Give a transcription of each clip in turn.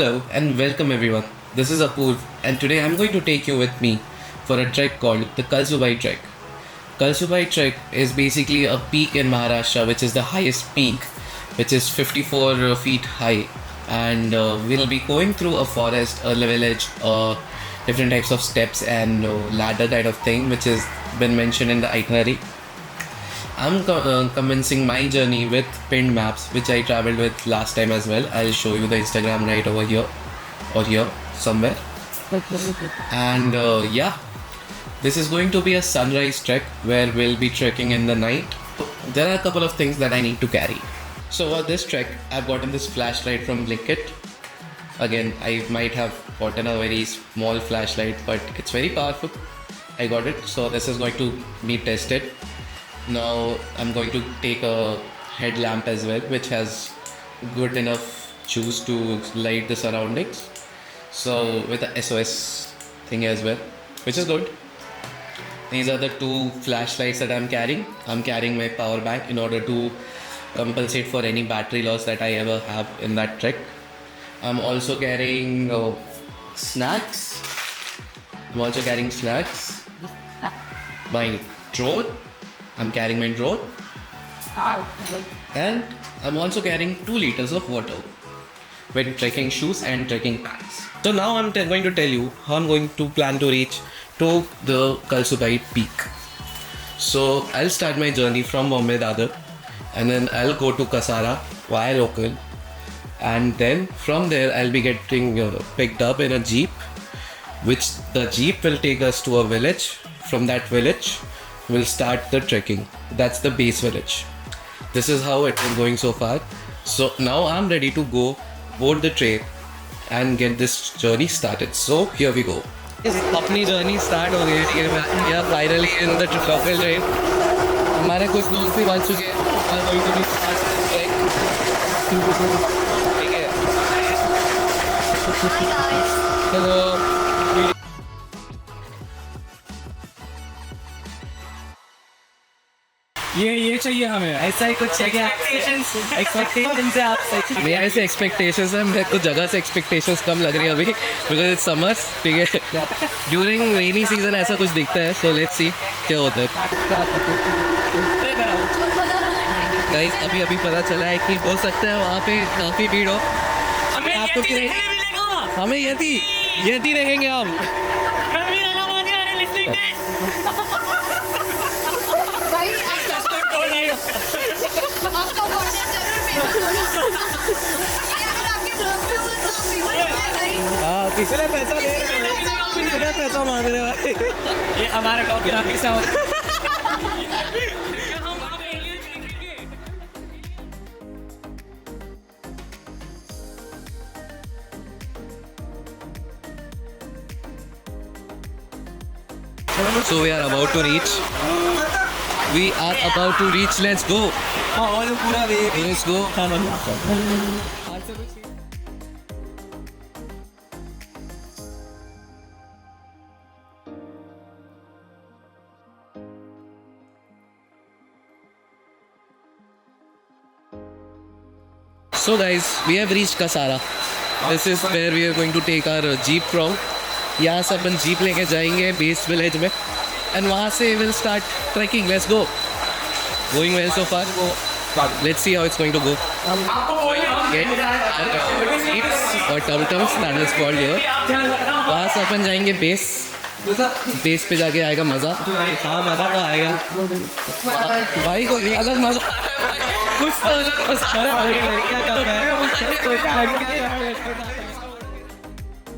Hello and welcome everyone. This is Apoorv and today I'm going to take you with me for a trek called the Kalsubai Trek. Kalsubai Trek is basically a peak in Maharashtra which is the highest peak, which is 54 feet high, and we'll be going through a forest, a village, different types of steps and ladder kind of thing which has been mentioned in the itinerary. I'm commencing my journey with pinned maps, which I traveled with last time as well. I'll show you the Instagram right over here or here somewhere. And yeah, this is going to be a sunrise trek where we'll be trekking in the night. There are a couple of things that I need to carry. So for this trek, I've gotten this flashlight from Blinkit. Again, I might have gotten a very small flashlight, but it's very powerful. I got it, so this is going to be tested. Now I'm going to take a headlamp as well, which has good enough juice to light the surroundings. So with the SOS thing as well, which is good. These are the two flashlights that I'm carrying. I'm carrying my power bank in order to compensate for any battery loss that I ever have in that trek. I'm also carrying snacks. My drone. I'm carrying my drone. And I'm also carrying 2 liters of water with trekking shoes and trekking pants. So now I'm going to tell you how I'm going to plan to reach to the Kalsubai peak. So I'll start my journey from Bombay Dadar, and then I'll go to Kasara via local, and then from there I'll be getting picked up in a jeep, which the jeep will take us to a village. From that village we'll start the trekking. That's the base village. This is how it is going so far. So now I'm ready to go board the train and get this journey started. So here we go. अपनी journey start हो गई है या finally in the local train. हमारे कुछ दोस्त भी बन चुके हैं. ठीक है. हेलो. ये चाहिए हमें. ऐसा ही कुछ चाहिए. एक्सपेक्टेशन से आप मेरे से एक्सपेक्टेशंस है. मेरे को जगह से एक्सपेक्टेशंस कम लग रही है अभी, बिकॉज इट्स समर्स. ठीक है. ड्यूरिंग रेनी सीजन ऐसा कुछ दिखता है. सो लेट्स सी क्या होता है. गाइस अभी पता चला है कि हो सकता है वहाँ पे काफ़ी भीड़ हो. आपको हमें यति देखेंगे हम. कितने पैसा ले रहे हैं, कितने पैसा मांग रहे हो. ये हमारे गाँव की राखी से So we are about to reach. Let's go. Let's go. So guys, we have reached Kasara. This is where we are going to take our jeep from. यहाँ से अपन जीप लेके जाएंगे बेस विलेज में, एंड वहाँ से will start trekking. Let's go. Going well so far. Let's see how it's going to go. और टमटम्स that is called here. वहाँ से अपन जाएंगे बेस पे जाके आएगा मज़ा. हाँ मज़ा तो आएगा भाई को अलग मज़ा. कुछ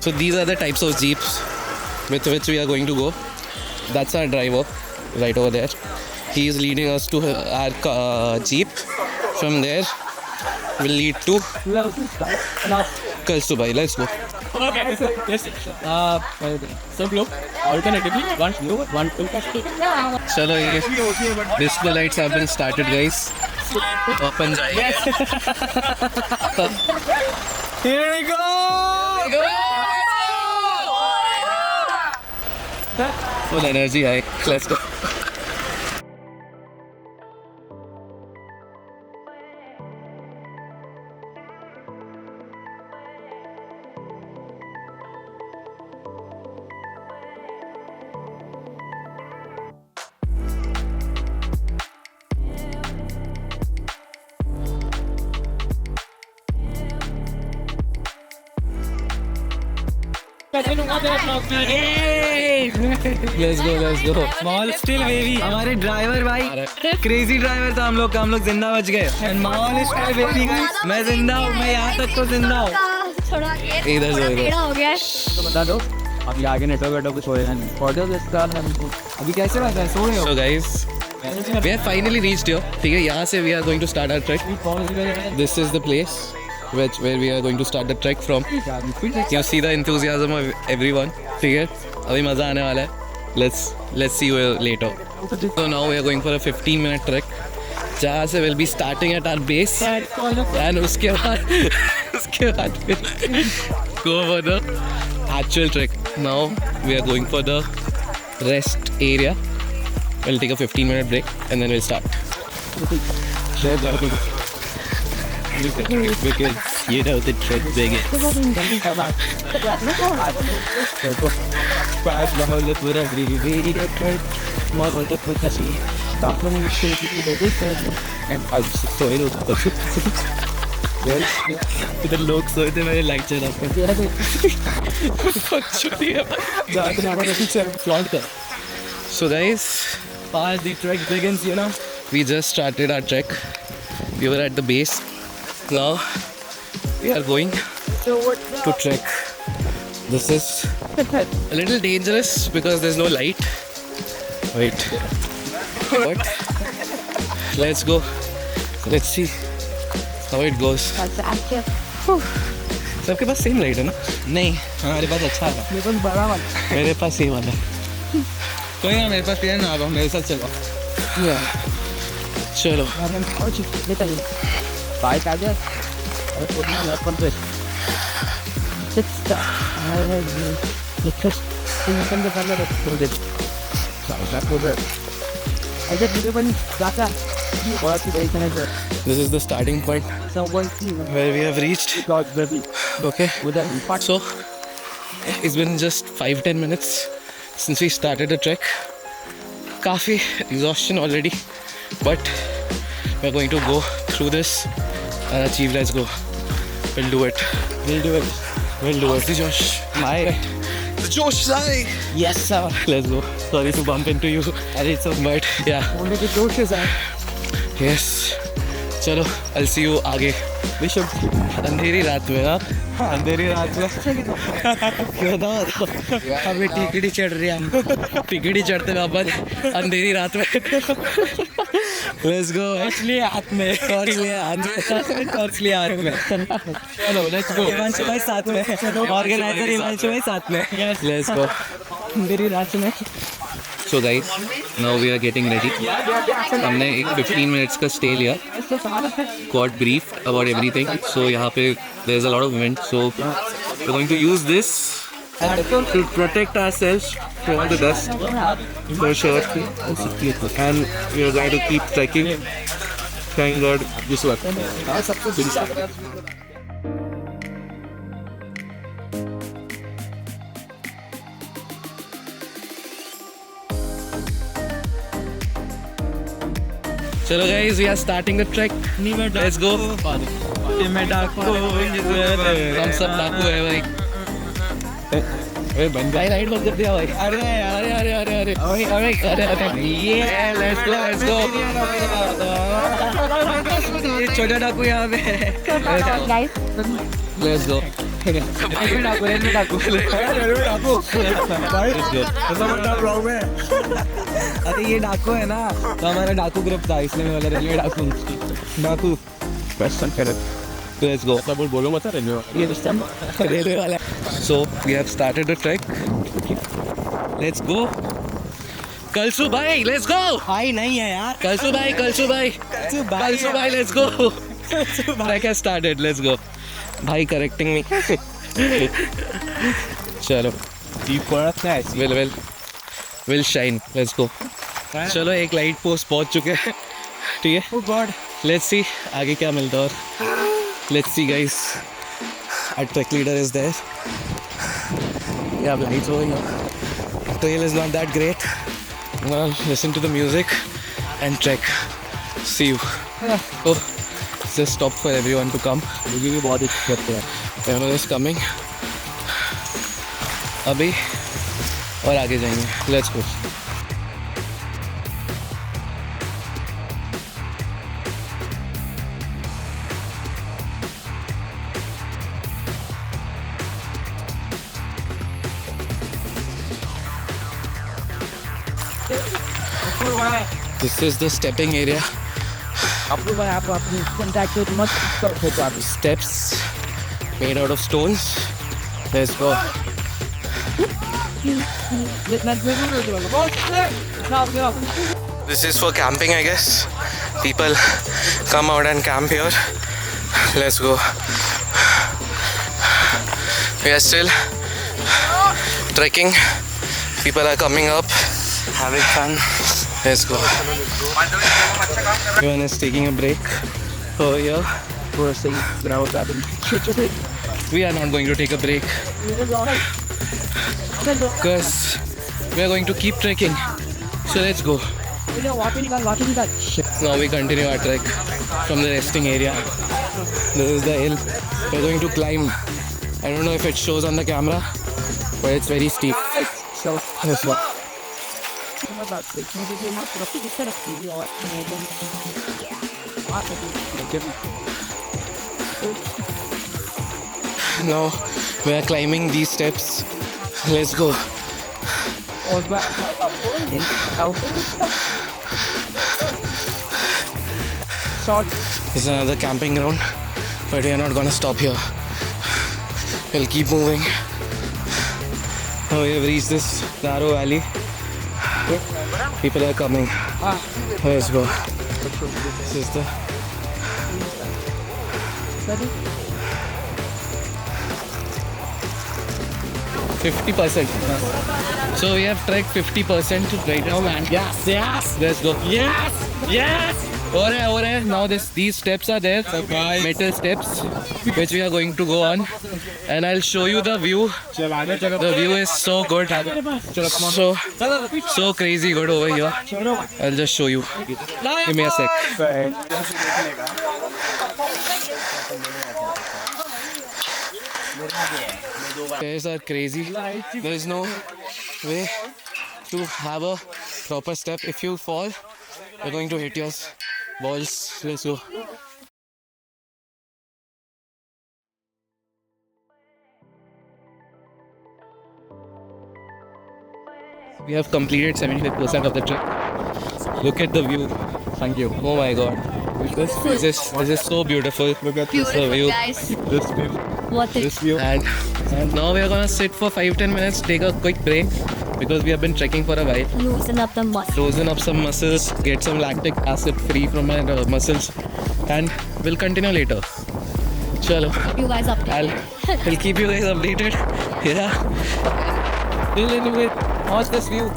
So these are the types of jeeps with which we are going to go. That's our driver right over there. He is leading us to our jeep. From there we'll lead to Kalsubai. Let's go. Okay. Yes. Some look. Alternatively, one blue, one pink. Chalo, display lights have been started, guys. Open jayenge. Here we go. Full energy high. Let's go. Let's go. माहौल still baby. हमारे driver भाई crazy driver था हम लोग का. हम लोग जिंदा बच गए. एंड माहौल स्टिल बेबी. मैं जिंदा हूँ. मैं यहाँ तक तो जिंदा हूँ. थोड़ा इधर से इधर. हो गया है. तो बता दो अभी आगे नेटवर्क कुछ होएगा नहीं. अभी कैसे रहता है? सो रहे हो? So guys, we have finally reached here. ठीक है, यहाँ से we are going to start our trek. This is the place where we are going to start the trek from. You see the enthusiasm of everyone. ठीक है, अभी मज़ा आने वाला है. Let's see you later. So now we are going for a 15-minute trek. जहाँ से we'll be starting at our base. And उसके बाद फिर go for the actual trek. Now we are going for the rest area. We'll take a 15-minute break and then we'll start. Because you know the trek begins. इधर लोग सोते मेरे light चला So guys, The trek begins, you know. we just started our trek. We were at the base. Now we are going to trek. This is a little dangerous because there's no light. Wait. But let's go. Let's see how it goes. सबके पास same light है ना? नहीं हमारे पास अच्छा था. मेरे पास बड़ा वाला. मेरे पास सेम वाला है. कोई ना मेरे पास ना आओ मेरे साथ चलो. चलो. बाइक आ जाए. This is the starting point where we have reached. Okay. So it's been just 5-10 minutes since we started the trek. काफ़ी exhaustion already, but we're going to go through this and achieve. Let's go. We'll do it. The Josh. Hi. The Josh side. Yes sir. Let's go. Sorry to bump into you. But yeah. Only the Joshes are. Yes. चलो, I'll see you आगे. अंधेरी रात में. हाँ. अंधेरी रात में हमें टिकड़ी चढ़ रही है. टिकड़ी चढ़ते हैं अपन अंधेरी रात में. Let's go. इसलिए हाथ में टॉर्च लिए हाथ में. चलो, let's go. हिमांशु भाई साथ में. ऑर्गेनाइजर हिमांशु भाई साथ में. Let's go. अंधेरी रात में. So guys, now we are getting ready. हमने एक 15 minutes का stay लिया. Got briefed about everything. So यहाँ पे there's a lot of wind. So we're going to use this to protect ourselves from the dust for sure. And we are going to keep trekking. Thank God this worked. Chalo guys, we are starting the trek. Let's go. मैं डाकू हम सब डाकू है भाई. अरे बन भाई राइड बंद कर दिया भाई. अरे अरे अरे अरे अरे अरे ये let's go. ये छोटा डाकू यहाँ पे. Let's go. अरे ये डाकू है ना, तो हमारा डाकू ग्रुप था इसलिए मैं बोला रेलवे डाकू. Let's go. बोलो मत रेलवे वाला. So we have started the trek. Let's go. कलसू भाई, let's go. भाई नहीं है यार. कलसू भाई, let's go. Trek has started. Let's go. भाई correcting me. चलो. Will shine. Let's go. चलो एक लाइट पोस्ट पहुंच चुके हैं. ठीक है. Oh God. Let's see आगे क्या मिलता है. और let's see guys. Our trek leader is there. Yeah, lights over here. Trail is not that great. I'm gonna listen to the music and trek. See you. Oh, just stop for everyone to come. Everyone is coming. अभी और आगे जाएंगे. Let's go. This is the stepping area. Steps made out of stones. Let's go. This is for camping, I guess. People come out and camp here. Let's go. We are still trekking. People are coming up, having fun. Let's go. Everyone is taking a break over here. We are not going to take a break because we are going to keep trekking. So let's go. Now we continue our trek from the resting area. This is the hill we're going to climb. I don't know if it shows on the camera, but it's very steep. Let's go. Now we are climbing these steps. Let's go. This is another camping ground, but we are not gonna stop here. We'll keep moving. Now we have reached this narrow valley. People are coming. Let's go. This is the 50%. So we have trekked 50% right now, man. Yes, yes, Let's go. yes, yes. Over here. Now these steps are there, metal steps, which we are going to go on, and I'll show you the view. The view is so good, so crazy good over here. I'll just show you. Give me a sec. Stairs are crazy. There is no way to have a proper step. If you fall, you're going to hit your balls. Let's go. We have completed 75% of the trip. Look at the view. Thank you. Oh my god. This is so beautiful. Look at Beautiful, view. guys. this view. What is This view. And now we are gonna sit for 5-10 minutes, take a quick break because we have been trekking for a while. loosen up the muscle? Loosen up some muscles, get some lactic acid free from my muscles, and we'll continue later. Chalo. You guys up there. I'll keep you guys updated. Yeah. Till anyway, watch this view.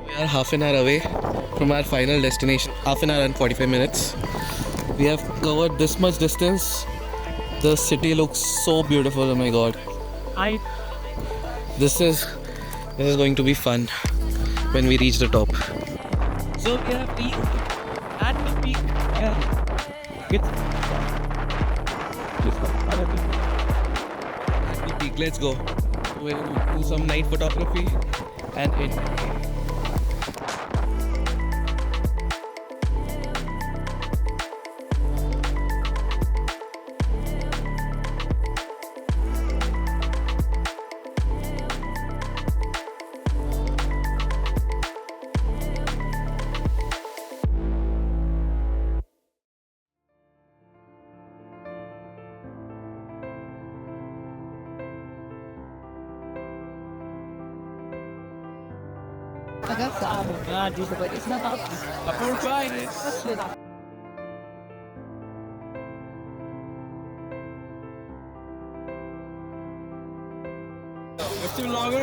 We are half an hour away from our final destination. Half an hour and 45 minutes. We have covered this much distance. The city looks so beautiful. Oh my god. This is going to be fun when we reach the top. So we have peak at the peak. At the peak, let's go. We'll do some night photography and it.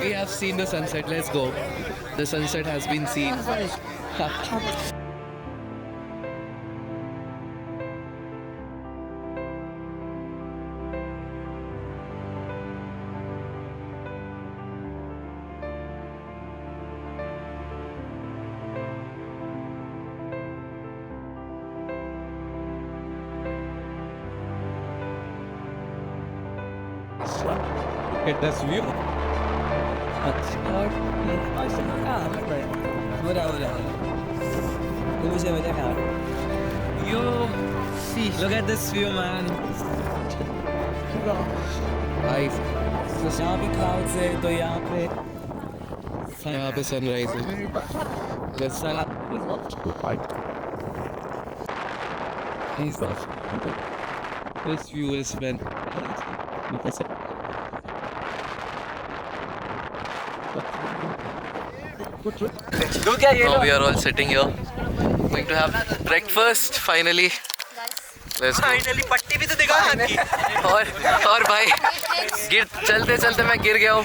We have seen the sunset. Let's go. The sunset has been seen. Get this view. Yo, see, look at this view, man. यहाँ पे clouds है तो यहाँ पे sunrise है. This view is when now we are all sitting here going to have breakfast finally. Let's go. पट्टी भी तो दिखा और भाई चलते चलते मैं गिर गया हूँ,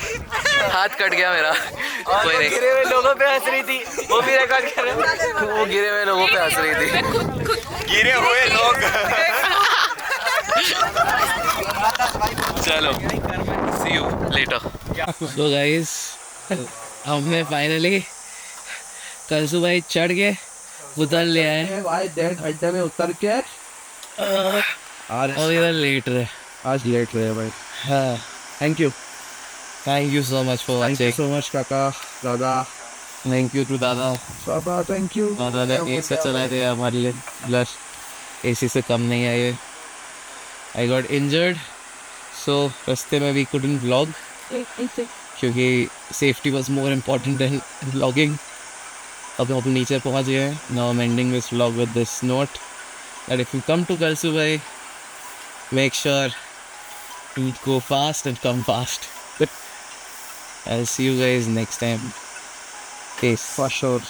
हाथ कट गया मेरा. कोई नहीं, गिरे हुए लोगों पे हंस रही थी, वो भी रिकॉर्ड कर रहे हैं. वो गिरे हुए लोगों पे हंस रही थी. गिरे हुए लोग. चलो, see you later. So guys, हमने फाइनली कलसू भाई चढ़ के उतर लिया है. भाई 1.5 घंटे में उतर के और इधर लेट रहे. आज लेट रहे भाई. हाँ, thank you so much for watching. So much काका दादा. Thank you to दादा. पापा थैंक यू. दादा ने AC चलाए थे हमारे लिए, प्लस AC से कम नहीं है ये. I got injured, so रास्ते में we couldn't vlog क्योंकि safety was more important than vlogging. अब हम नीचे पहुंच गए हैं. Now I'm ending this vlog with this note that if you come to Kalsubhai, make sure to go fast and come fast. I'll see you guys next time. Peace. For sure.